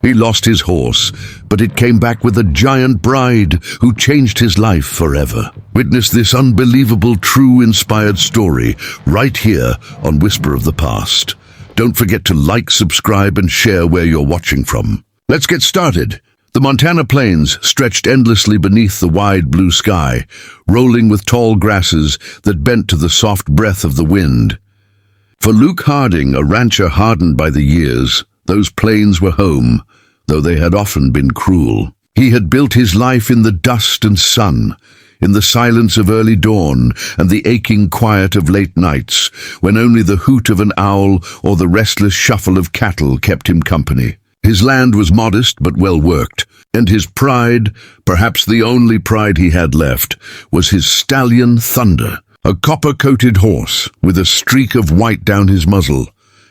He lost his horse, but it came back with a giant bride who changed his life forever. Witness this unbelievable, true, inspired story right here on Whisper of the Past. Don't forget to like, subscribe, and share where you're watching from. Let's get started. The Montana plains stretched endlessly beneath the wide blue sky, rolling with tall grasses that bent to the soft breath of the wind. For Luke Harding, a rancher hardened by the years, those plains were home, though they had often been cruel. He had built his life in the dust and sun, in the silence of early dawn and the aching quiet of late nights, when only the hoot of an owl or the restless shuffle of cattle kept him company. His land was modest but well-worked, and his pride, perhaps the only pride he had left, was his stallion Thunder, a copper-coated horse with a streak of white down his muzzle,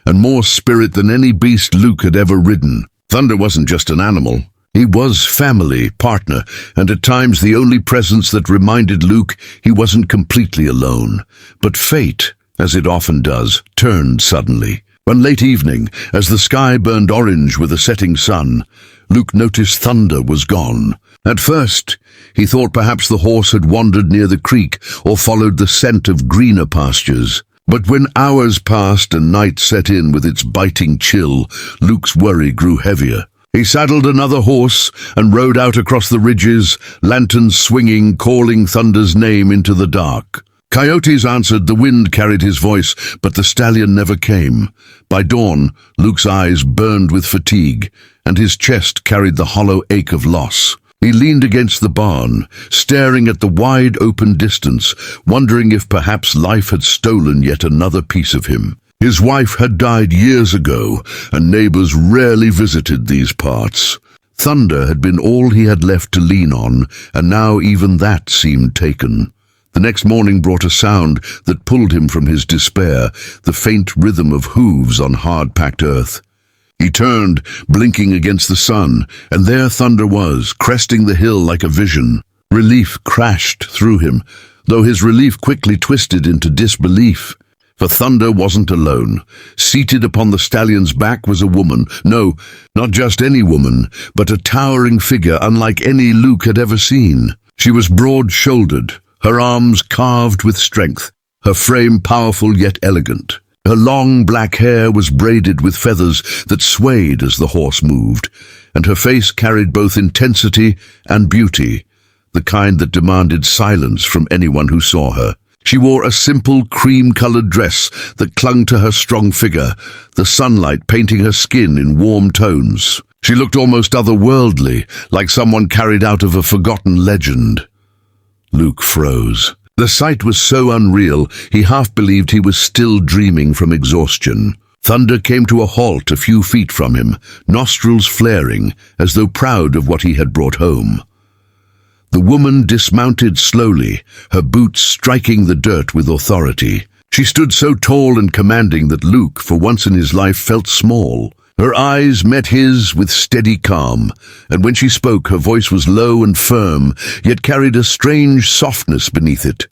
and more spirit than any beast Luke had ever ridden. Thunder wasn't just an animal. He was family, partner, and at times the only presence that reminded Luke he wasn't completely alone. But fate, as it often does, turned suddenly. One late evening, as the sky burned orange with a setting sun, Luke noticed Thunder was gone. At first, he thought perhaps the horse had wandered near the creek or followed the scent of greener pastures. But when hours passed and night set in with its biting chill, Luke's worry grew heavier. He saddled another horse and rode out across the ridges, lanterns swinging, calling Thunder's name into the dark. Coyotes answered, the wind carried his voice, but the stallion never came. By dawn, Luke's eyes burned with fatigue, and his chest carried the hollow ache of loss. He leaned against the barn, staring at the wide open distance, wondering if perhaps life had stolen yet another piece of him. His wife had died years ago, and neighbors rarely visited these parts. Thunder had been all he had left to lean on, and now even that seemed taken. The next morning brought a sound that pulled him from his despair, the faint rhythm of hooves on hard-packed earth. He turned, blinking against the sun, and there Thunder was, cresting the hill like a vision. Relief crashed through him, though his relief quickly twisted into disbelief. For Thunder wasn't alone. Seated upon the stallion's back was a woman. No, not just any woman, but a towering figure unlike any Luke had ever seen. She was broad-shouldered, her arms carved with strength, her frame powerful yet elegant. Her long black hair was braided with feathers that swayed as the horse moved, and her face carried both intensity and beauty, the kind that demanded silence from anyone who saw her. She wore a simple cream-colored dress that clung to her strong figure, the sunlight painting her skin in warm tones. She looked almost otherworldly, like someone carried out of a forgotten legend. Luke froze. The sight was so unreal, he half believed he was still dreaming from exhaustion. Thunder came to a halt a few feet from him, nostrils flaring, as though proud of what he had brought home. The woman dismounted slowly, her boots striking the dirt with authority. She stood so tall and commanding that Luke, for once in his life, felt small. Her eyes met his with steady calm, and when she spoke, her voice was low and firm, yet carried a strange softness beneath it.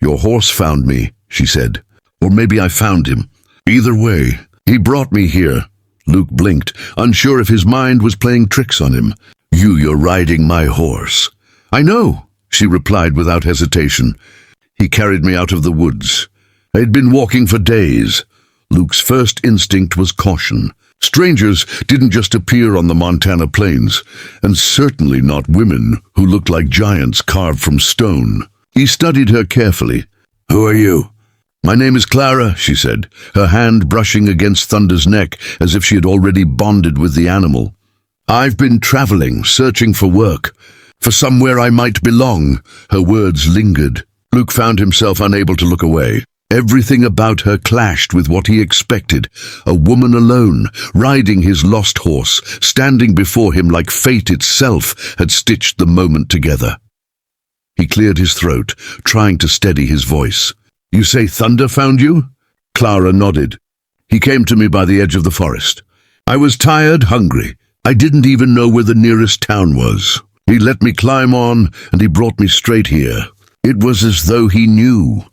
"Your horse found me," she said. "Or maybe I found him. Either way, he brought me here." Luke blinked, unsure if his mind was playing tricks on him. You're riding my horse." "I know," she replied without hesitation. "He carried me out of the woods. I had been walking for days." Luke's first instinct was caution. Strangers didn't just appear on the Montana plains, and certainly not women who looked like giants carved from stone. He studied her carefully. "Who are you?" "My name is Clara," she said, her hand brushing against Thunder's neck as if she had already bonded with the animal. "I've been traveling, searching for work, for somewhere I might belong." Her words lingered. Luke found himself unable to look away. Everything about her clashed with what he expected. A woman alone, riding his lost horse, standing before him like fate itself had stitched the moment together. He cleared his throat, trying to steady his voice. "You say Thunder found you?" Clara nodded. "He came to me by the edge of the forest. I was tired, hungry. I didn't even know where the nearest town was. He let me climb on, and he brought me straight here. It was as though he knew."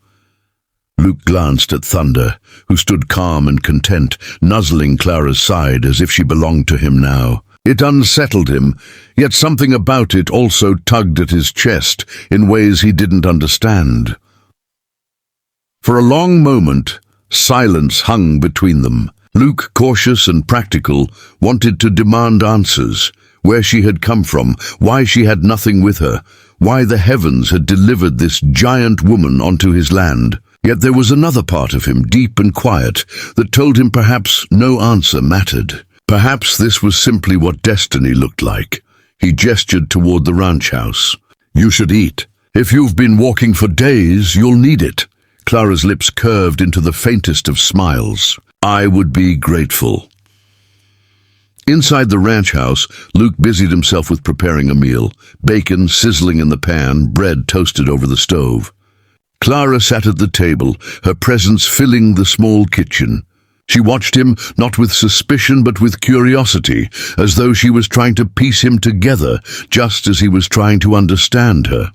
Luke glanced at Thunder, who stood calm and content, nuzzling Clara's side as if she belonged to him now. It unsettled him, yet something about it also tugged at his chest in ways he didn't understand. For a long moment, silence hung between them. Luke, cautious and practical, wanted to demand answers. Where she had come from, why she had nothing with her, why the heavens had delivered this giant woman onto his land. Yet there was another part of him, deep and quiet, that told him perhaps no answer mattered. Perhaps this was simply what destiny looked like. He gestured toward the ranch house. "You should eat. If you've been walking for days, you'll need it." Clara's lips curved into the faintest of smiles. "I would be grateful." Inside the ranch house, Luke busied himself with preparing a meal, bacon sizzling in the pan, bread toasted over the stove. Clara sat at the table, her presence filling the small kitchen. She watched him, not with suspicion but with curiosity, as though she was trying to piece him together, just as he was trying to understand her.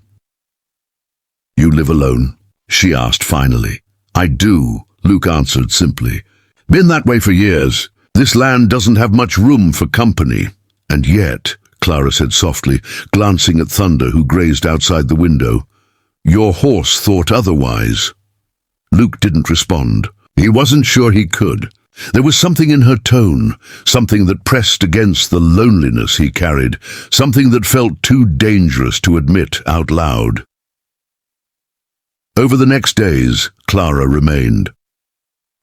"You live alone?" she asked finally. "I do," Luke answered simply. "Been that way for years. This land doesn't have much room for company." "And yet," Clara said softly, glancing at Thunder, who grazed outside the window, "your horse thought otherwise." Luke didn't respond. He wasn't sure he could. There was something in her tone, something that pressed against the loneliness he carried, something that felt too dangerous to admit out loud. Over the next days, Clara remained.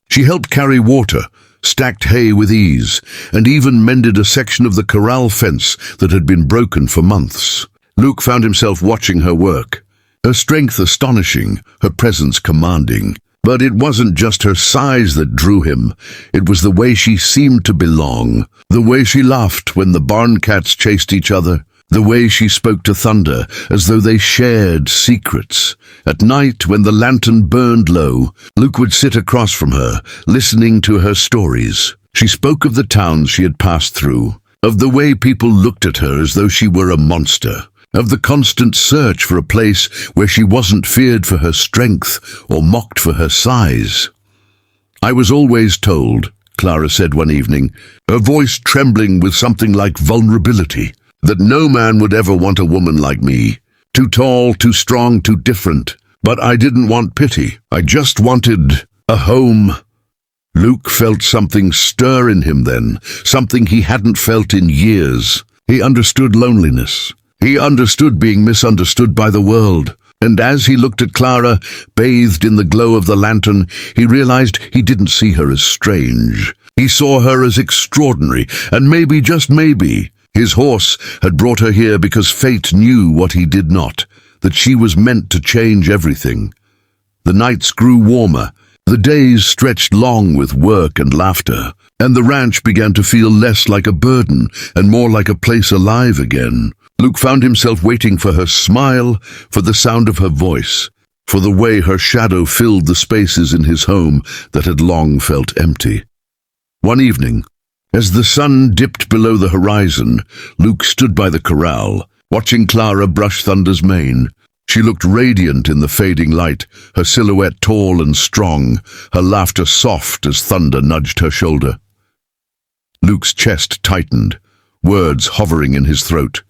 She helped carry water, stacked hay with ease, and even mended a section of the corral fence that had been broken for months. Luke found himself watching her work, her strength astonishing, her presence commanding. But it wasn't just her size that drew him. It was the way she seemed to belong, the way she laughed when the barn cats chased each other, the way she spoke to Thunder as though they shared secrets. At night, when the lantern burned low, Luke would sit across from her, listening to her stories. She spoke of the towns she had passed through, of the way people looked at her as though she were a monster, of the constant search for a place where she wasn't feared for her strength or mocked for her size. "I was always told," Clara said one evening, her voice trembling with something like vulnerability, "that no man would ever want a woman like me. Too tall, too strong, too different. But I didn't want pity. I just wanted a home." Luke felt something stir in him then, something he hadn't felt in years. He understood loneliness. He understood being misunderstood by the world. And as he looked at Clara, bathed in the glow of the lantern, he realized he didn't see her as strange. He saw her as extraordinary, and maybe, just maybe, his horse had brought her here because fate knew what he did not, that she was meant to change everything. The nights grew warmer, the days stretched long with work and laughter, and the ranch began to feel less like a burden and more like a place alive again. Luke found himself waiting for her smile, for the sound of her voice, for the way her shadow filled the spaces in his home that had long felt empty. One evening, as the sun dipped below the horizon, Luke stood by the corral, watching Clara brush Thunder's mane. She looked radiant in the fading light, her silhouette tall and strong, her laughter soft as Thunder nudged her shoulder. Luke's chest tightened, words hovering in his throat.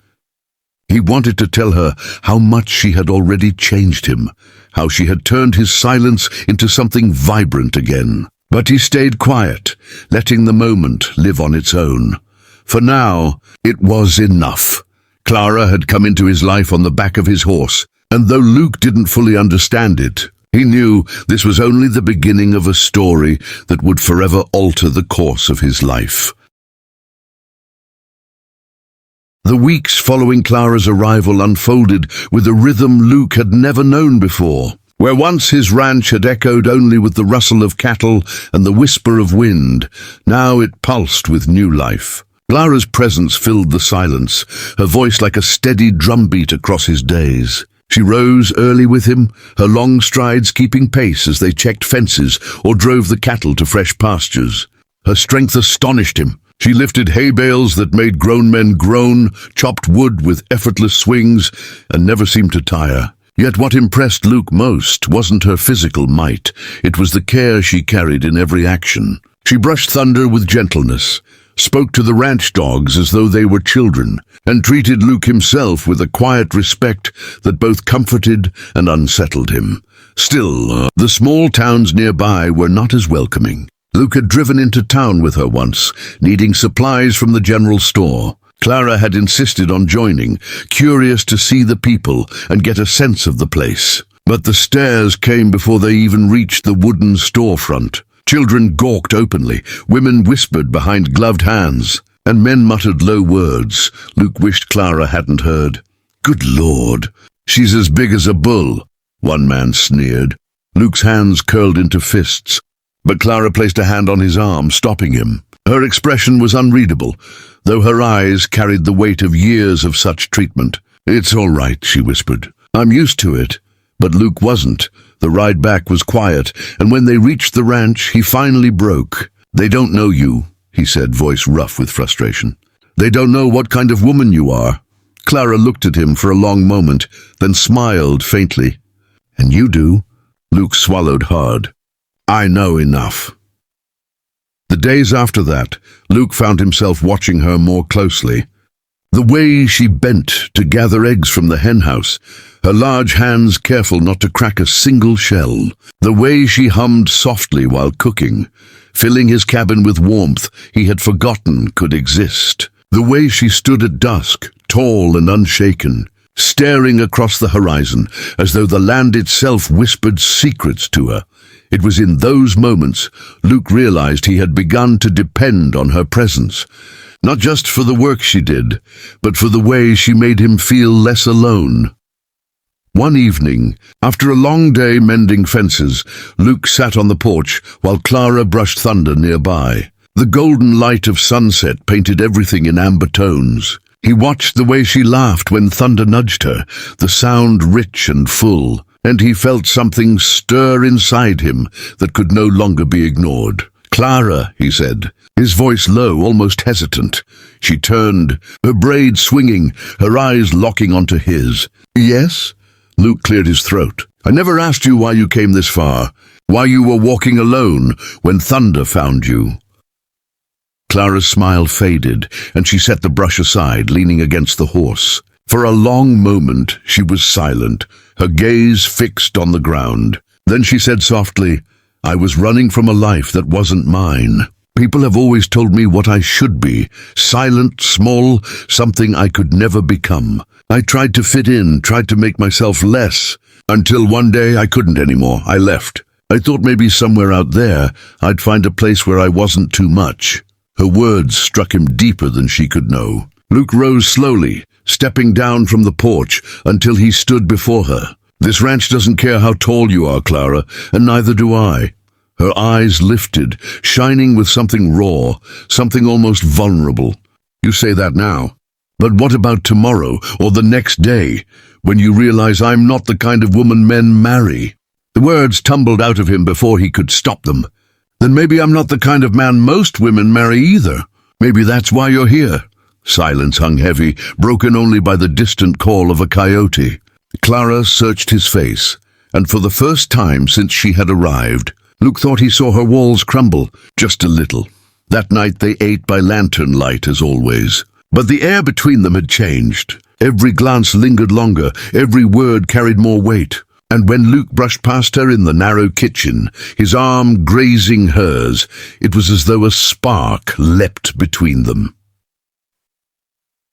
He wanted to tell her how much she had already changed him, how she had turned his silence into something vibrant again. But he stayed quiet, letting the moment live on its own. For now, it was enough. Clara had come into his life on the back of his horse, and though Luke didn't fully understand it, he knew this was only the beginning of a story that would forever alter the course of his life. The weeks following Clara's arrival unfolded with a rhythm Luke had never known before. Where once his ranch had echoed only with the rustle of cattle and the whisper of wind, now it pulsed with new life. Clara's presence filled the silence, her voice like a steady drumbeat across his days. She rose early with him, her long strides keeping pace as they checked fences or drove the cattle to fresh pastures. Her strength astonished him. She lifted hay bales that made grown men groan, chopped wood with effortless swings, and never seemed to tire. Yet what impressed Luke most wasn't her physical might, it was the care she carried in every action. She brushed Thunder with gentleness, spoke to the ranch dogs as though they were children, and treated Luke himself with a quiet respect that both comforted and unsettled him. Still, the small towns nearby were not as welcoming. Luke had driven into town with her once, needing supplies from the general store. Clara had insisted on joining, curious to see the people and get a sense of the place. But the stares came before they even reached the wooden storefront. Children gawked openly, women whispered behind gloved hands, and men muttered low words Luke wished Clara hadn't heard. "Good Lord, she's as big as a bull," one man sneered. Luke's hands curled into fists, but Clara placed a hand on his arm, stopping him. Her expression was unreadable, though her eyes carried the weight of years of such treatment. "It's all right," she whispered. "I'm used to it." But Luke wasn't. The ride back was quiet, and when they reached the ranch, he finally broke. "They don't know you," he said, voice rough with frustration. "They don't know what kind of woman you are." Clara looked at him for a long moment, then smiled faintly. "And you do?" Luke swallowed hard. "I know enough." The days after that, Luke found himself watching her more closely. The way she bent to gather eggs from the henhouse, her large hands careful not to crack a single shell. The way she hummed softly while cooking, filling his cabin with warmth he had forgotten could exist. The way she stood at dusk, tall and unshaken, staring across the horizon as though the land itself whispered secrets to her. It was in those moments Luke realized he had begun to depend on her presence. Not just for the work she did, but for the way she made him feel less alone. One evening, after a long day mending fences, Luke sat on the porch while Clara brushed thunder nearby. The golden light of sunset painted everything in amber tones. He watched the way she laughed when thunder nudged her, the sound rich and full, and he felt something stir inside him that could no longer be ignored. "Clara," he said, his voice low, almost hesitant. She turned, her braids swinging, her eyes locking onto his. "Yes?" Luke cleared his throat. "I never asked you why you came this far, why you were walking alone when thunder found you." Clara's smile faded, and she set the brush aside, leaning against the horse. For a long moment she was silent, her gaze fixed on the ground. Then she said softly, "I was running from a life that wasn't mine. People have always told me what I should be, silent, small, something I could never become. I tried to fit in, tried to make myself less, until one day I couldn't anymore. I left. I thought maybe somewhere out there I'd find a place where I wasn't too much." Her words struck him deeper than she could know. Luke rose slowly, stepping down from the porch until he stood before her. "This ranch doesn't care how tall you are, Clara, and neither do I." Her eyes lifted, shining with something raw, something almost vulnerable. "You say that now. But what about tomorrow or the next day, when you realize I'm not the kind of woman men marry?" The words tumbled out of him before he could stop them. "Then maybe I'm not the kind of man most women marry either. Maybe that's why you're here." Silence hung heavy, broken only by the distant call of a coyote. Clara searched his face, and for the first time since she had arrived, Luke thought he saw her walls crumble, just a little. That night they ate by lantern light as always. But the air between them had changed. Every glance lingered longer, every word carried more weight. And when Luke brushed past her in the narrow kitchen, his arm grazing hers, it was as though a spark leapt between them.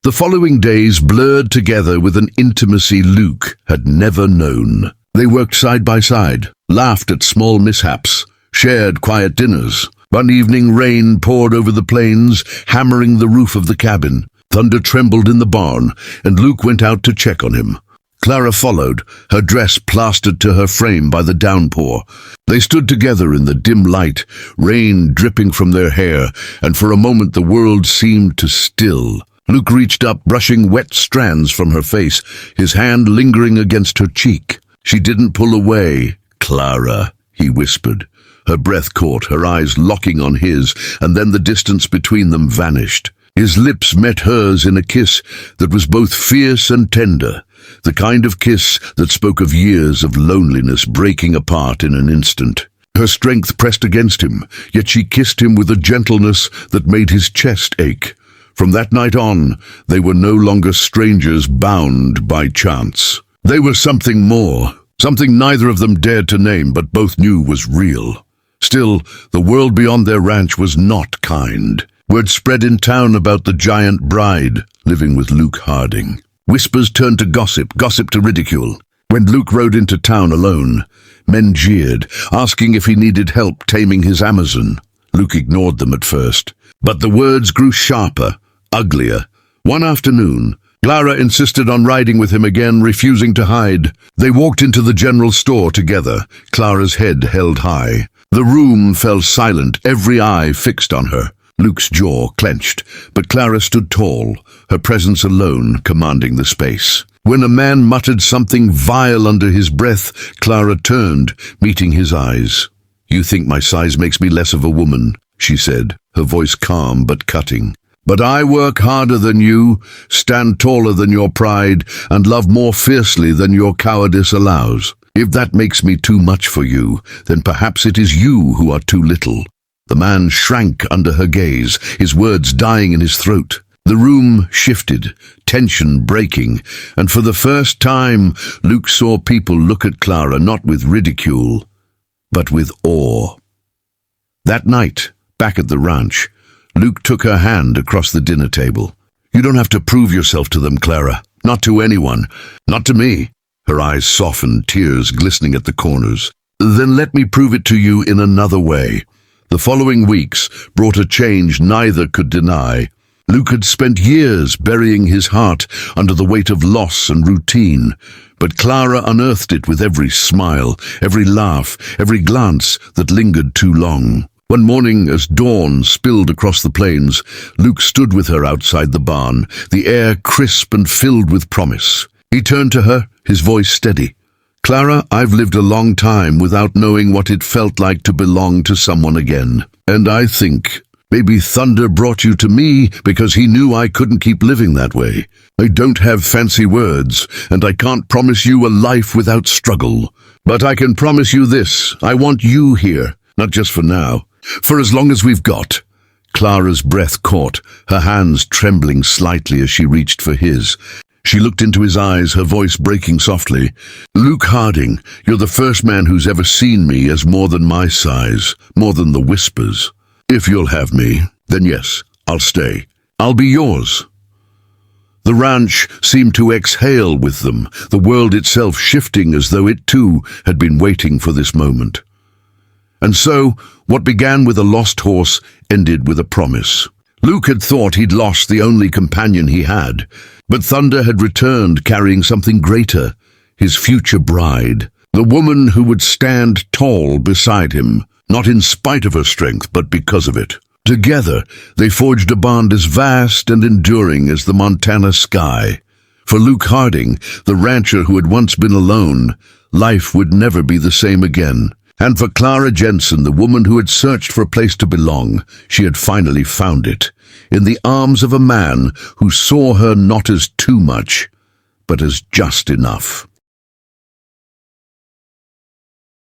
The following days blurred together with an intimacy Luke had never known. They worked side by side, laughed at small mishaps, shared quiet dinners. One evening rain poured over the plains, hammering the roof of the cabin. Thunder trembled in the barn, and Luke went out to check on him. Clara followed, her dress plastered to her frame by the downpour. They stood together in the dim light, rain dripping from their hair, and for a moment the world seemed to still. Luke reached up, brushing wet strands from her face, his hand lingering against her cheek. She didn't pull away. "Clara," he whispered. Her breath caught, her eyes locking on his, and then the distance between them vanished. His lips met hers in a kiss that was both fierce and tender, the kind of kiss that spoke of years of loneliness breaking apart in an instant. Her strength pressed against him, yet she kissed him with a gentleness that made his chest ache. From that night on, they were no longer strangers bound by chance. They were something more, something neither of them dared to name, but both knew was real. Still, the world beyond their ranch was not kind. Word spread in town about the giant bride living with Luke Harding. Whispers turned to gossip, gossip to ridicule. When Luke rode into town alone, men jeered, asking if he needed help taming his Amazon. Luke ignored them at first, but the words grew sharper, uglier. One afternoon, Clara insisted on riding with him again, refusing to hide. They walked into the general store together, Clara's head held high. The room fell silent, every eye fixed on her. Luke's jaw clenched, but Clara stood tall, her presence alone commanding the space. When a man muttered something vile under his breath, Clara turned, meeting his eyes. "You think my size makes me less of a woman," she said, her voice calm but cutting. "But I work harder than you, stand taller than your pride, and love more fiercely than your cowardice allows. If that makes me too much for you, then perhaps it is you who are too little." The man shrank under her gaze, his words dying in his throat. The room shifted, tension breaking, and for the first time, Luke saw people look at Clara not with ridicule, but with awe. That night, back at the ranch, Luke took her hand across the dinner table. "You don't have to prove yourself to them, Clara. Not to anyone. Not to me." Her eyes softened, tears glistening at the corners. "Then let me prove it to you in another way." The following weeks brought a change neither could deny. Luke had spent years burying his heart under the weight of loss and routine, but Clara unearthed it with every smile, every laugh, every glance that lingered too long. One morning, as dawn spilled across the plains, Luke stood with her outside the barn, the air crisp and filled with promise. He turned to her, his voice steady. "Clara, I've lived a long time without knowing what it felt like to belong to someone again. And I think maybe Thunder brought you to me because he knew I couldn't keep living that way. I don't have fancy words, and I can't promise you a life without struggle. But I can promise you this, I want you here, not just for now, for as long as we've got." Clara's breath caught, her hands trembling slightly as she reached for his. She looked into his eyes, her voice breaking softly. "Luke Harding, you're the first man who's ever seen me as more than my size, more than the whispers. If you'll have me, then yes, I'll stay. I'll be yours." The ranch seemed to exhale with them, the world itself shifting as though it too had been waiting for this moment. And so, what began with a lost horse ended with a promise. Luke had thought he'd lost the only companion he had, but Thunder had returned carrying something greater, his future bride, the woman who would stand tall beside him, not in spite of her strength, but because of it. Together, they forged a bond as vast and enduring as the Montana sky. For Luke Harding, the rancher who had once been alone, life would never be the same again. And for Clara Jensen, the woman who had searched for a place to belong, she had finally found it, in the arms of a man who saw her not as too much, but as just enough.